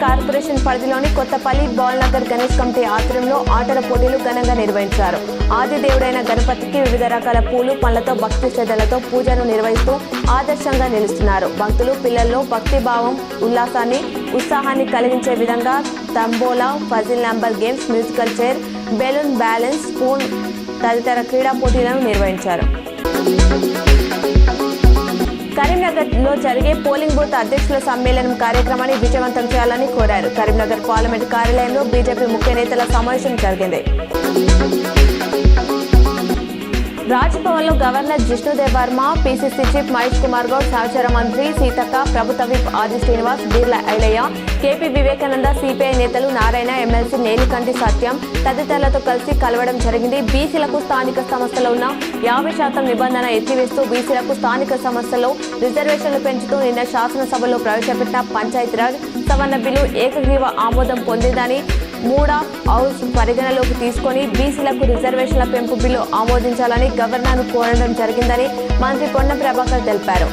Corporation పరిధిలోని Kothapalli Balnagar Ganesh committee ఆధ్వర్యంలో ఆటల పోటీలు ఘనంగా నిర్వహించారు. ఆదిదేవుడైన గణపతికి వివిధ రకాల పూలు పండ్లతో భక్తి శ్రద్ధలతో పూజను నిర్వహిస్తూ ఆదర్శంగా నిలుస్తున్నారు. భక్తులు పిల్లల్లో భక్తి భావం ఉత్సాహాన్ని కలిగించే విధంగా tambola, puzzle number games, musical chair, balloon balance, spoon తదితర క్రీడా పోటీలను నిర్వహించారు. కరీంనగర్లో జరిగే పోలింగ్ బూత్ అధ్యక్షుల సమ్మేళనం కార్యక్రమాన్ని విజయవంతం చేయాలని కోరారు. కరీంనగర్ పార్లమెంట్ కార్యాలయంలో బీజేపీ ముఖ్య నేతల సమావేశం జరిగింది. రాజ్భవన్లో governor Jishnu Dev Varma, PCC chief Mahesh Kumar Goud, సహచర మంత్రి సీతక్క, ప్రభుత్వ whip Adi Srinivas, Beerla Ailaiah, KP Vivekananda, CPI నేతలు నారాయణ, ఎమ్మెల్సీ నేలికంటి సత్యం తదితరులతో కలిసి కలవడం జరిగింది. బీసీలకు స్థానిక సంస్థలో ఉన్న 50% నిబంధన ఎత్తివేస్తూ బీసీలకు స్థానిక సంస్థల్లో రిజర్వేషన్లు పెంచుతూ నిన్న శాసనసభలో ప్రవేశపెట్టిన పంచాయతీరాజ్ సవరణ బిల్లు ఏకగ్రీవ ఆమోదం పొందిందని మూడా హౌస్ పరిగణలోకి తీసుకొని బీసీలకు రిజర్వేషన్ల పెంపు బిల్లు ఆమోదించాలని గవర్నర్ను కోరడం జరిగిందని మంత్రి పొన్నం ప్రభాకర్ తెలిపారు.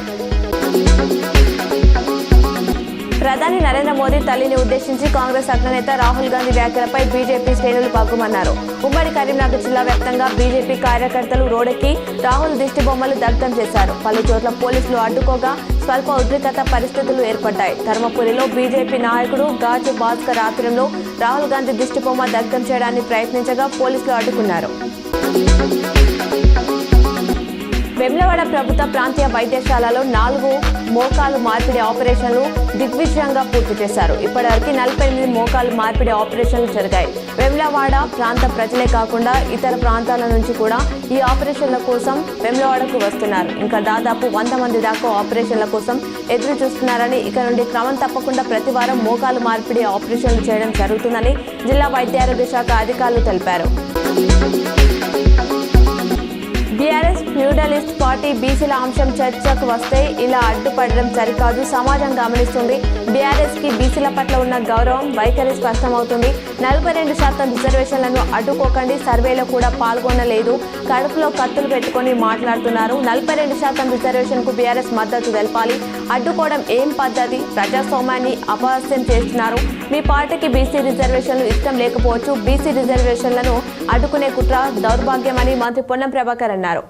ప్రధాని నరేంద్ర మోదీ తల్లిని ఉద్దేశించి కాంగ్రెస్ అగ్రనేత రాహుల్ గాంధీ వ్యాఖ్యలపై బీజేపీ శ్రేణులు పగ్గుమన్నారు. ఉమ్మడి కరీంనగర్ జిల్లా వ్యాప్తంగా బీజేపీ కార్యకర్తలు రోడ్డెక్కి రాహుల్ దిష్టి బొమ్మలు దగ్ధం చేశారు. పలు చోట్ల పోలీసులు అడ్డుకోగా స్వల్ప ఉద్రిక్తత పరిస్థితులు ఏర్పడ్డాయి. ధర్మపురిలో బీజేపీ నాయకుడు గాజు భాస్కర్ ఆధ్వర్యంలో రాహుల్ గాంధీ దిష్టి బొమ్మ దగ్ధం చేయడానికి ప్రయత్నించగా పోలీసులు అడ్డుకున్నారు. వేములవాడ ప్రభుత్వ ప్రాంతీయ వైద్యశాలలో 4 మోకాలు మార్పిడి ఆపరేషన్లు దిగ్విజయంగా పూర్తి చేశారు. ఇప్పటివరకు 48 మోకాలు మార్పిడి ఆపరేషన్లు జరిగాయి. వేములవాడ ప్రాంత ప్రజలే కాకుండా ఇతర ప్రాంతాల నుంచి కూడా ఈ ఆపరేషన్ల కోసం వేములవాడకు వస్తున్నారు. ఇంకా దాదాపు 100 మంది దాకా ఆపరేషన్ల కోసం ఎదురు చూస్తున్నారని, ఇక నుండి క్రమం తప్పకుండా ప్రతి వారం మోకాలు మార్పిడి ఆపరేషన్లు చేయడం జరుగుతుందని జిల్లా వైద్యారోగ్య శాఖ అధికారులు తెలిపారు. బీఆర్ఎస్ ఫ్యూడలిస్ట్ పార్టీ బీసీల అంశం చర్చకు వస్తే ఇలా అడ్డుపడడం సరికాదు. సమాజం గమనిస్తుంది. బీఆర్ఎస్ కి బీసీల పట్ల ఉన్న గౌరవం వైఖరి స్పష్టమవుతుంది. 42% రిజర్వేషన్లను అడ్డుకోకండి. సర్వేలో కూడా పాల్గొనలేదు. కడుపులో కత్తులు పెట్టుకొని మాట్లాడుతున్నారు. 42% రిజర్వేషన్ కు బీఆర్ఎస్ మద్దతు తెలపాలి. అడ్డుకోవడం ఏం పద్ధతి? ప్రజాస్వామ్యాన్ని అపహాస్యం చేస్తున్నారు. మీ పార్టీకి బీసీ రిజర్వేషన్లు ఇష్టం లేకపోవచ్చు. బీసీ రిజర్వేషన్లను అడ్డుకునే కుట్ర దౌర్భాగ్యమని మంత్రి పొన్నం ప్రభాకర్ అన్నారు.